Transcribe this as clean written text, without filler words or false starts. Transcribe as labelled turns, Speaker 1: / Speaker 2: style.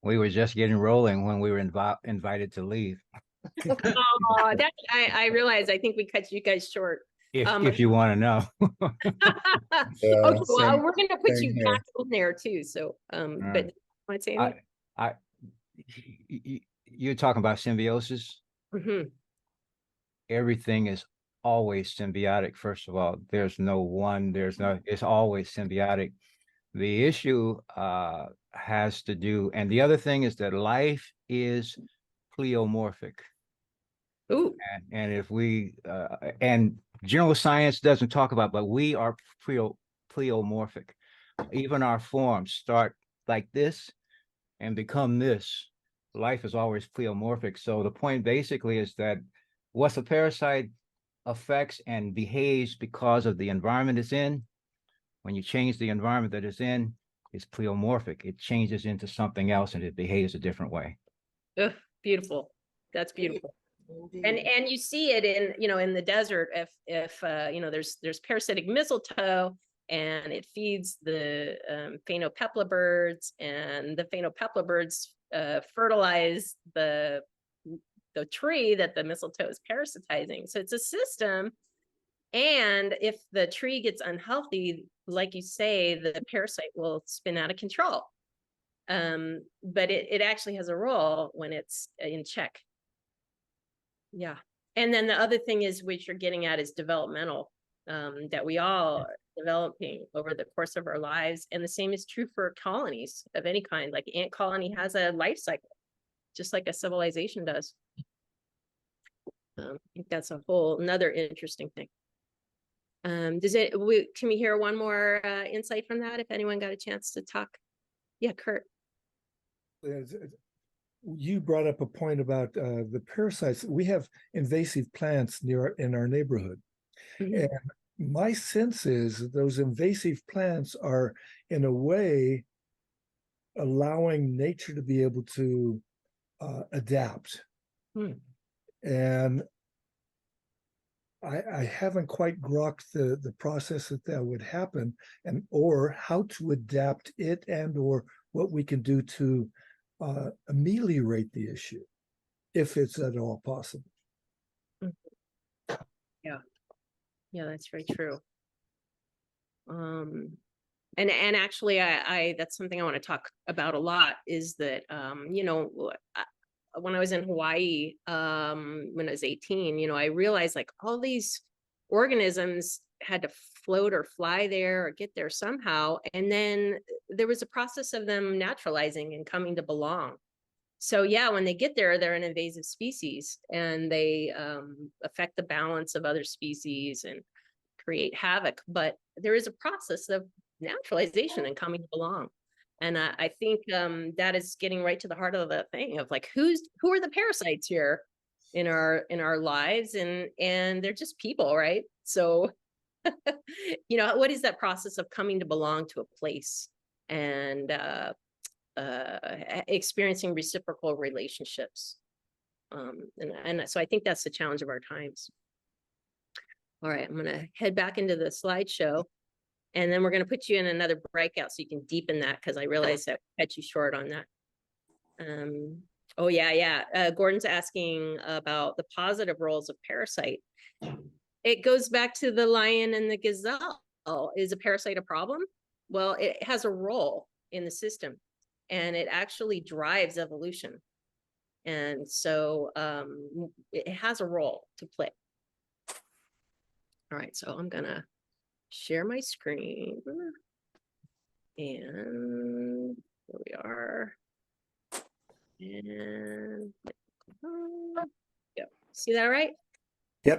Speaker 1: We were just getting rolling when we were invited to leave.
Speaker 2: Oh, that I realize. I think we cut you guys short.
Speaker 1: If you want to know.
Speaker 2: Okay,
Speaker 3: Yeah,
Speaker 2: well, we're gonna put
Speaker 3: same
Speaker 2: you
Speaker 3: here.
Speaker 2: back in there too. So, but want to say anything?
Speaker 1: I, you're talking about symbiosis.
Speaker 2: Hmm.
Speaker 1: Everything is always symbiotic. First of all, it's always symbiotic. The issue has to do, and the other thing is that life is pleomorphic.
Speaker 2: Ooh,
Speaker 1: And if we, and general science doesn't talk about, but we are pleomorphic. Even our forms start like this and become this. Life is always pleomorphic. So the point basically is that what's a parasite affects and behaves because of the environment it's in. When you change the environment that it's in, it's pleomorphic. It changes into something else and it behaves a different way.
Speaker 2: ugh, beautiful. That's beautiful. And you see it in, in the desert. If there's parasitic mistletoe, and it feeds the phainopepla birds, and the phainopepla birds fertilize the tree that the mistletoe is parasitizing. So it's a system. And if the tree gets unhealthy, like you say, the parasite will spin out of control. But it actually has a role when it's in check. Yeah. And then the other thing is, which you're getting at, is developmental, that we all are developing over the course of our lives. And the same is true for colonies of any kind. Like ant colony has a life cycle, just like a civilization does. I think that's a whole another interesting thing. Can we hear one more insight from that if anyone got a chance to talk? Yeah, Kurt.
Speaker 3: You brought up a point about the parasites. We have invasive plants in our neighborhood.
Speaker 2: Mhm.
Speaker 3: And my sense is that those invasive plants are, in a way, allowing nature to be able to adapt.
Speaker 2: Hmm.
Speaker 3: And I haven't quite grokked the process that would happen, and or how to adapt it, and or what we can do to ameliorate the issue, if it's at all possible.
Speaker 2: Yeah, yeah, that's very true. And actually, I that's something I want to talk about a lot, is that when I was in Hawaii, when I was 18, I realized like all these organisms had to float or fly there or get there somehow. And then there was a process of them naturalizing and coming to belong. So yeah, when they get there, they're an invasive species, and they affect the balance of other species and create havoc. But there is a process of naturalization and coming to belong. And I think that is getting right to the heart of the thing of like, who are the parasites here in our lives, and they're just people, right? So what is that process of coming to belong to a place, and experiencing reciprocal relationships, and so I think that's the challenge of our times. All right, I'm going to head back into the slideshow, and then we're going to put you in another breakout so you can deepen that, because I realized that I cut you short on that. Oh, yeah. Gordon's asking about the positive roles of parasite. It goes back to the lion and the gazelle. Is a parasite a problem? Well, it has a role in the system, and it actually drives evolution. And so it has a role to play. All right, so I'm going to share my screen. And here we are. And yeah, see that right?